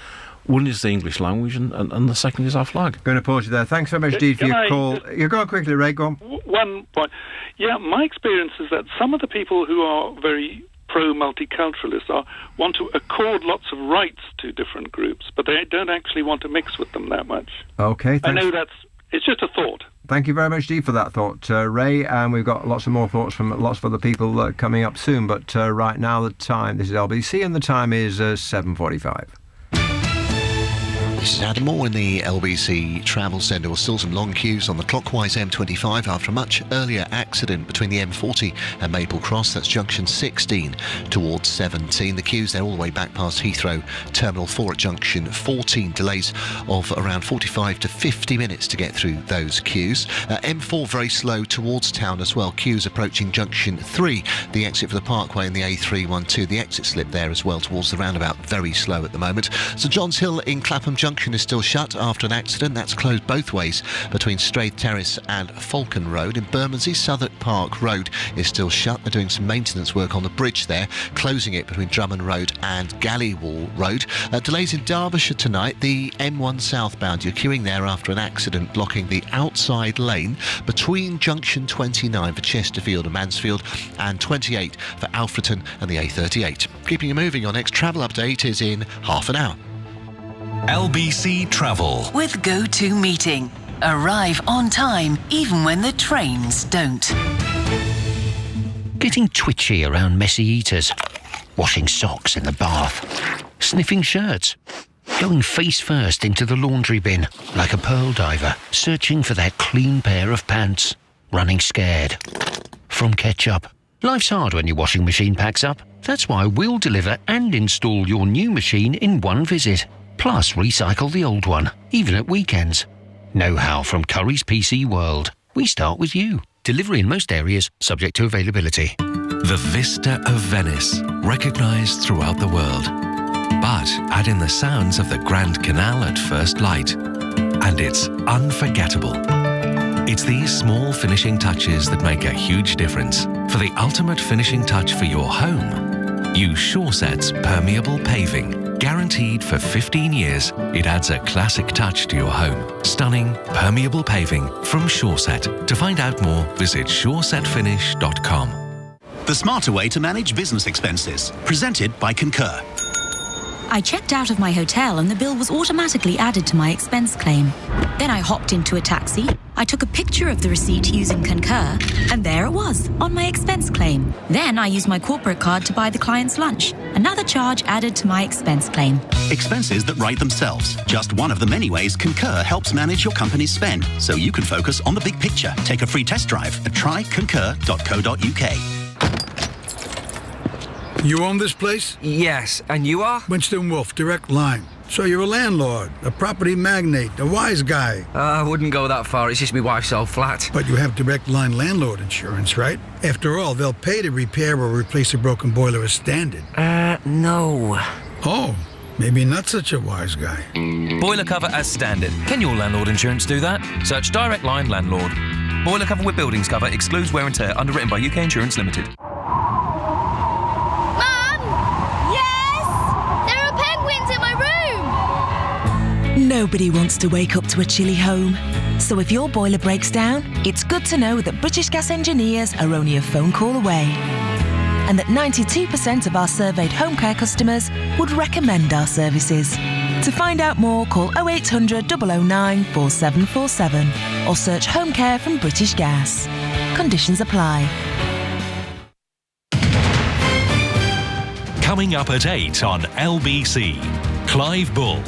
One is the English language, and the second is our flag. Going to pause you there. Thanks so much, Dee, for your call. You go on quickly, Ray. Go on. One point. Yeah, my experience is that some of the people who are very pro-multiculturalists want to accord lots of rights to different groups, but they don't actually want to mix with them that much. Okay, thanks. I know it's just a thought. Thank you very much, Dee, for that thought, Ray. And we've got lots of more thoughts from lots of other people coming up soon. But right now, this is LBC, and the time is 7:45. This is Adam Moore in the LBC Travel Centre. With still some long queues on the clockwise M25 after a much earlier accident between the M40 and Maple Cross. That's junction 16 towards 17. The queues there all the way back past Heathrow Terminal 4 at junction 14. Delays of around 45 to 50 minutes to get through those queues. M4 very slow towards town as well. Queues approaching junction 3, the exit for the Parkway, and the A312. The exit slip there as well towards the roundabout, very slow at the moment. St John's Hill in Clapham Junction is still shut after an accident. That's closed both ways between Straith Terrace and Falcon Road. In Bermondsey, Southwark Park Road is still shut. They're doing some maintenance work on the bridge there, closing it between Drummond Road and Gallywall Road. Delays in Derbyshire tonight. The M1 southbound, you're queuing there after an accident blocking the outside lane between junction 29 for Chesterfield and Mansfield and 28 for Alfreton and the A38. Keeping you moving, your next travel update is in half an hour. LBC Travel with Go-To Meeting. Arrive on time even when the trains don't. Getting twitchy around messy eaters. washing socks in the bath, sniffing shirts, going face first into the laundry bin like a pearl diver, searching for that clean pair of pants, running scared from ketchup. Life's hard when your washing machine packs up. That's why we'll deliver and install your new machine in one visit. Plus recycle the old one, even at weekends. Know-how from Curry's PC World. We start with you. Delivery in most areas, subject to availability. The vista of Venice, recognised throughout the world. But add in the sounds of the Grand Canal at first light, and it's unforgettable. It's these small finishing touches that make a huge difference. For the ultimate finishing touch for your home, use SureSet's permeable paving. Guaranteed for 15 years, it adds a classic touch to your home. Stunning, permeable paving from SureSet. To find out more, visit suresetfinish.com. The smarter way to manage business expenses. Presented by Concur. I checked out of my hotel and the bill was automatically added to my expense claim. Then I hopped into a taxi. I took a picture of the receipt using Concur, and there it was, on my expense claim. Then I used my corporate card to buy the client's lunch. Another charge added to my expense claim. Expenses that write themselves. Just one of the many ways Concur helps manage your company's spend, so you can focus on the big picture. Take a free test drive at tryconcur.co.uk. You own this place? Yes, and you are? Winston Wolfe, Direct Line. So you're a landlord, a property magnate, a wise guy. I wouldn't go that far. It's just my wife's old flat. But you have Direct Line landlord insurance, right? After all, they'll pay to repair or replace a broken boiler as standard. No. Oh, maybe not such a wise guy. Boiler cover as standard. Can your landlord insurance do that? Search Direct Line Landlord. Boiler cover with buildings cover excludes wear and tear. Underwritten by UK Insurance Limited. Nobody wants to wake up to a chilly home. So if your boiler breaks down, it's good to know that British Gas engineers are only a phone call away. And that 92% of our surveyed home care customers would recommend our services. To find out more, call 0800 009 4747 or search Home Care from British Gas. Conditions apply. Coming up at 8 on LBC, Clive Bull.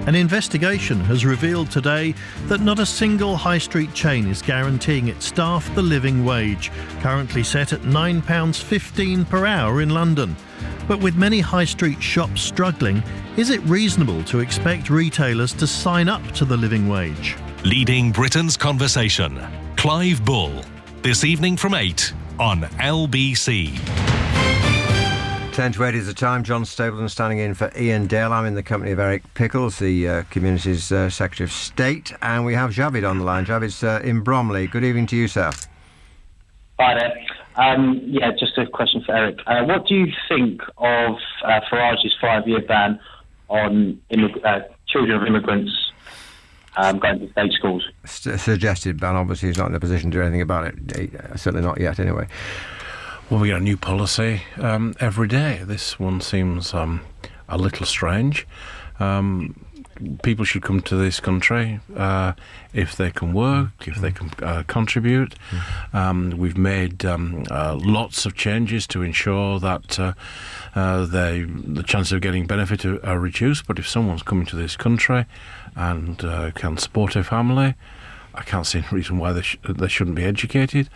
An investigation has revealed today that not a single high street chain is guaranteeing its staff the living wage, currently set at £9.15 per hour in London. But with many high street shops struggling, is it reasonable to expect retailers to sign up to the living wage? Leading Britain's conversation, Clive Bull. This evening from 8 on LBC. 10 to 8 is the time. John Stapleton standing in for Ian Dale. I'm in the company of Eric Pickles, the Community's Secretary of State, and we have Javid on the line. Javid's in Bromley. Good evening to you, sir. Hi there. Just a question for Eric. What do you think of Farage's 5-year ban on children of immigrants going to state schools? Suggested ban. Obviously, he's not in a position to do anything about it. Certainly not yet, anyway. Well, we get a new policy every day. This one seems a little strange. People should come to this country if they can work, if they can contribute. We've made lots of changes to ensure that the chances of getting benefit are reduced. But if someone's coming to this country and can support a family, I can't see any reason why they shouldn't be educated.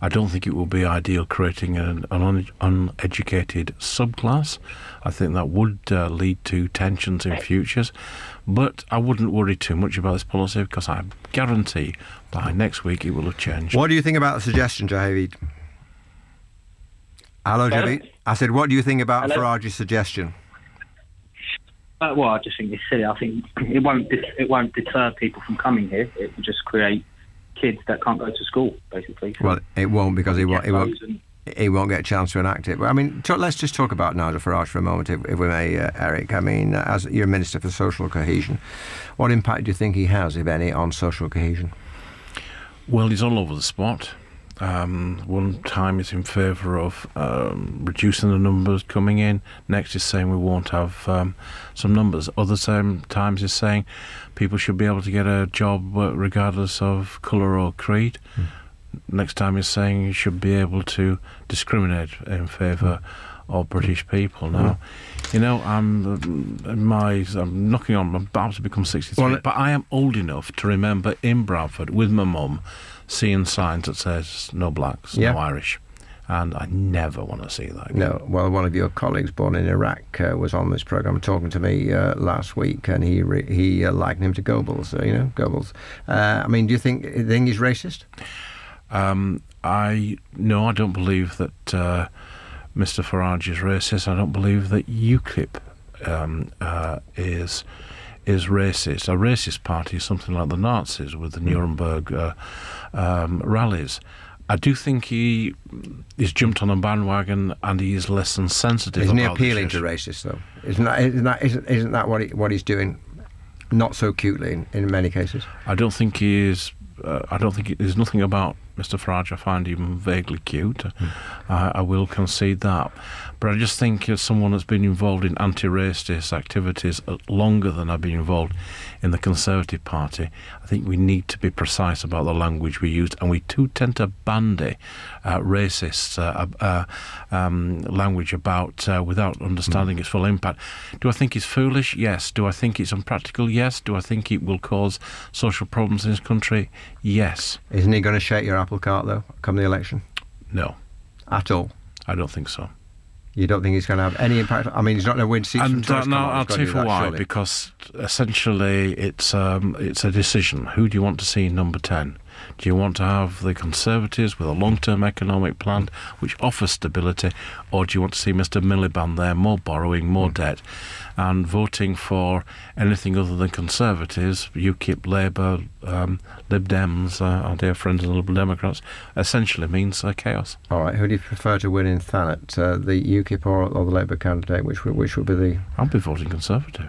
I don't think it will be ideal creating an uneducated subclass. I think that would lead to tensions in futures. But I wouldn't worry too much about this policy because I guarantee by next week it will have changed. What do you think about the suggestion, Javid? Hello, Javid. I said, what do you think about Farage's suggestion? Well, I just think it's silly. I think it won't deter people from coming here. It will just create kids that can't go to school, basically. Well, it won't because he won't get a chance to enact it. But I mean, let's just talk about Nigel Farage for a moment, if we may, Eric. I mean, as you're Minister for Social Cohesion, what impact do you think he has, if any, on social cohesion? Well, he's all over the spot. One time he's in favour of reducing the numbers coming in. Next he's saying we won't have some numbers. Other times he's saying people should be able to get a job regardless of colour or creed. Next time he's saying you should be able to discriminate in favour of British people. Now, you know, I'm knocking on. I'm about to become 63, but I am old enough to remember in Bradford with my mum seeing signs that says no blacks, no Irish. And I never want to see that again. No. Well, one of your colleagues born in Iraq was on this programme talking to me last week, and he likened him to Goebbels. Goebbels. I mean, do you think he's racist? I don't believe that Mr. Farage is racist. I don't believe that UKIP is racist. A racist party is something like the Nazis with the Nuremberg rallies. I do think he's jumped on a bandwagon, and he is less than sensitive. Isn't he appealing to racists, though? Isn't that what he's doing? Not so cutely in many cases. I don't think he is. There's nothing about Mr. Farage I find even vaguely cute. I will concede that. But I just think as someone that's been involved in anti-racist activities longer than I've been involved in the Conservative Party, I think we need to be precise about the language we use, and we too tend to bandy racist language about without understanding its full impact. Do I think it's foolish? Yes. Do I think it's unpractical? Yes. Do I think it will cause social problems in this country? Yes. Isn't he going to shake your apple cart, though, come the election? No. At all? I don't think so. You don't think he's going to have any impact? I mean, he's not going to win seats from Tories. No, I'll tell you for why. Surely. Because essentially, it's a decision. Who do you want to see in number 10? Do you want to have the Conservatives with a long-term economic plan which offers stability, or do you want to see Mr. Miliband there, more borrowing, more debt, and voting for anything other than Conservatives, UKIP, Labour, Lib Dems, our dear friends and Liberal Democrats, essentially means chaos. All right, who do you prefer to win in Thanet, the UKIP or the Labour candidate? Which would be the... I'd be voting Conservative.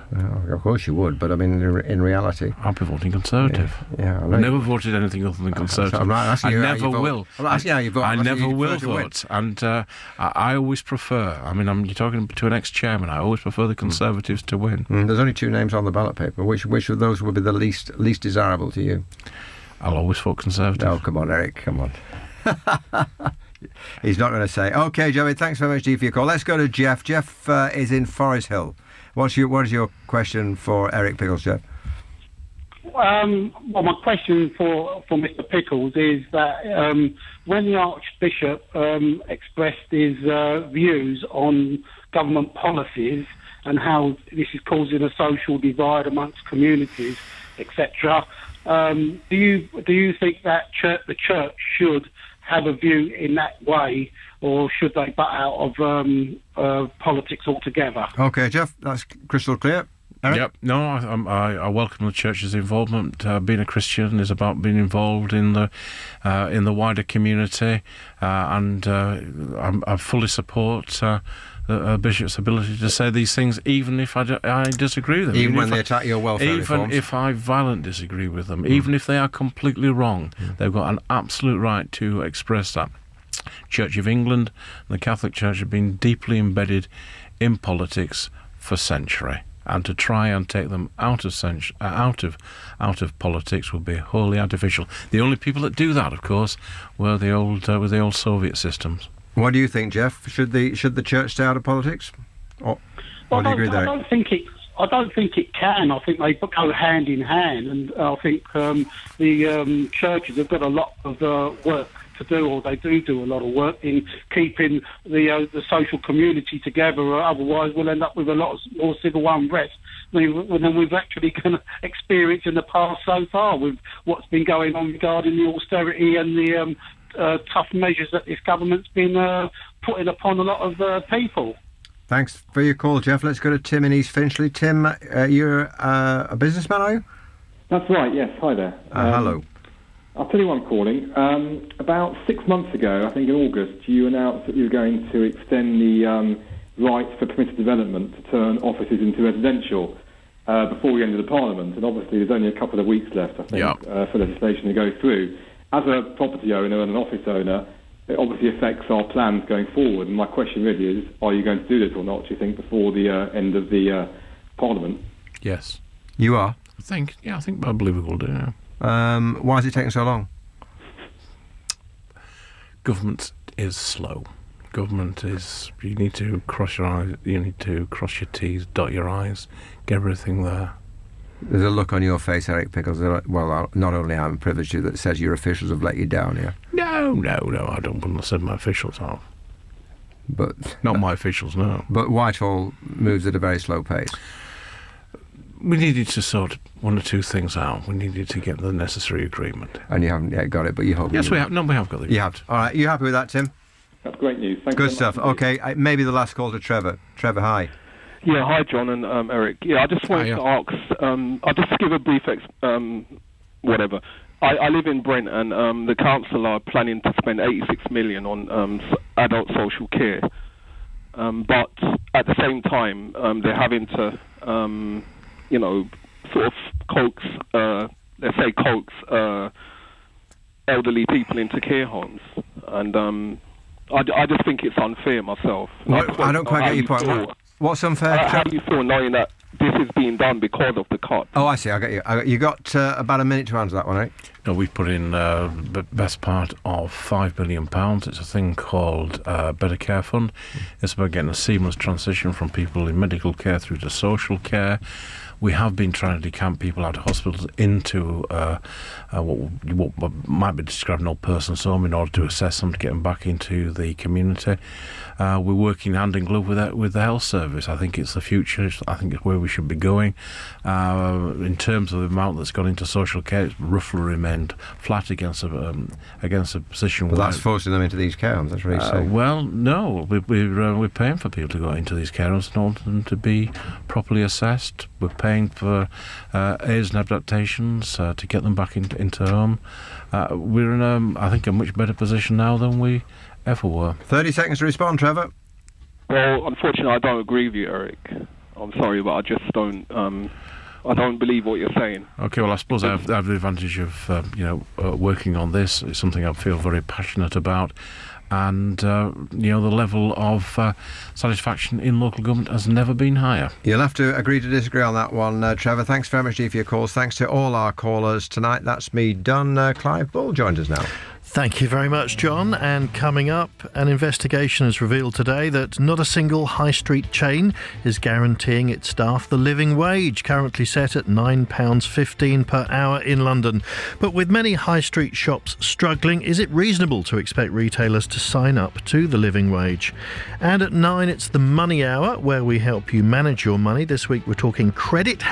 Of course you would, but I mean, in reality... I'd be voting Conservative. Yeah, I've never voted anything other than Conservative. I never will. I'm asking how you vote. I never will vote. And I always prefer, I mean, you're talking to an ex-chairman, I always prefer the Conservatives to win. There's only 2 names on the ballot paper. Which of those would be the least desirable to you? I'll always vote Conservative. Oh, come on, Eric, come on. He's not going to say. OK, Joey, thanks very much, G, for your call. Let's go to Jeff. Jeff is in Forest Hill. What is your question for Eric Pickles, Jeff? Well, my question for Mr. Pickles is that when the Archbishop expressed his views on government policies and how this is causing a social divide amongst communities, etc., do you think that the church should have a view in that way, or should they butt out of politics altogether? OK, Jeff, that's crystal clear. Eric? Yep. No, I welcome the church's involvement. Being a Christian is about being involved in the wider community, and I fully support the bishop's ability to say these things, even if I disagree with them. Even when they attack your welfare reforms? Even if I violently disagree with them, even if they are completely wrong, they've got an absolute right to express that. Church of England and the Catholic Church have been deeply embedded in politics for centuries. And to try and take them out of politics would be wholly artificial. The only people that do that, of course, were the old Soviet systems. What do you think, Jeff? Should the church stay out of politics? Or do you agree with that? I don't think it can. I think they go hand in hand, and I think the churches have got a lot of work to do, or they do a lot of work in keeping the social community together. Or otherwise, we'll end up with a lot more civil unrest than we've actually experienced in the past so far, with what's been going on regarding the austerity and the tough measures that this government's been putting upon a lot of people. Thanks for your call, Jeff. Let's go to Tim in East Finchley. Tim, you're a businessman, are you? That's right, yes. Hi there. Hello. I'll tell you why I'm calling. About 6 months ago, I think in August, you announced that you were going to extend the rights for permitted development to turn offices into residential before we enter the Parliament. And obviously there's only a couple of weeks left, I think, for legislation to go through. As a property owner and an office owner, it obviously affects our plans going forward. And my question really is, are you going to do this or not, do you think, before the end of the Parliament? Yes. You are? I believe we will do, yeah. Why is it taking so long? Government is slow. government is you need to cross your eyes, you need to cross your T's, dot your I's, get everything there. There's a look on your face, Eric Pickles. Well, not only I'm privileged to, that says your officials have let you down here. No, I wouldn't have said my officials have. But not my officials, no. But Whitehall moves at a very slow pace. We needed to sort one or two things out. We needed to get the necessary agreement. And you haven't yet got it, but you hope. Yes, we have. No, we have got the agreement. You have. All right, you happy with that, Tim? That's great news. Thank you. Good stuff. Okay, maybe the last call to Trevor. Trevor, hi. Yeah, hi, John and Eric. Yeah, I just wanted to ask. I'll just give a brief whatever. I live in Brent, and the council are planning to spend 86 million on adult social care. But at the same time, they're having to, sort of coax elderly people into care homes, and I just think it's unfair myself. I don't quite get your point. What's unfair? How do you feel knowing that this is being done because of the cut? Oh, I see. I get you. You got about a minute to answer that one, right? No, we've put in the best part of £5 million. It's a thing called Better Care Fund. It's about getting a seamless transition from people in medical care through to social care. We have been trying to decamp people out of hospitals into what might be described as an old person's home in order to assess them, to get them back into the community. We're working hand in glove with the health service. I think it's the future. I think it's where we should be going. In terms of the amount that's gone into social care, it's roughly remained flat against a position. Well, that's forcing them into these care homes. That's what he's saying. Well, no, we're paying for people to go into these care homes in order for them to be properly assessed. We're paying for aids and adaptations to get them back into home. We're in, I think, a much better position now than we ever were. 30 seconds to respond, Trevor. Well, unfortunately, I don't agree with you, Eric. I'm sorry, but I just don't. I don't believe what you're saying. Okay, well, I suppose I have the advantage of working on this. It's something I feel very passionate about. And, the level of satisfaction in local government has never been higher. You'll have to agree to disagree on that one, Trevor. Thanks very much, for your calls. Thanks to all our callers tonight. That's me done. Clive Bull joins us now. Thank you very much, John. And coming up, an investigation has revealed today that not a single high street chain is guaranteeing its staff the living wage, currently set at £9.15 per hour in London. But with many high street shops struggling, is it reasonable to expect retailers to sign up to the living wage? And at 9, it's the Money Hour, where we help you manage your money. This week we're talking credit.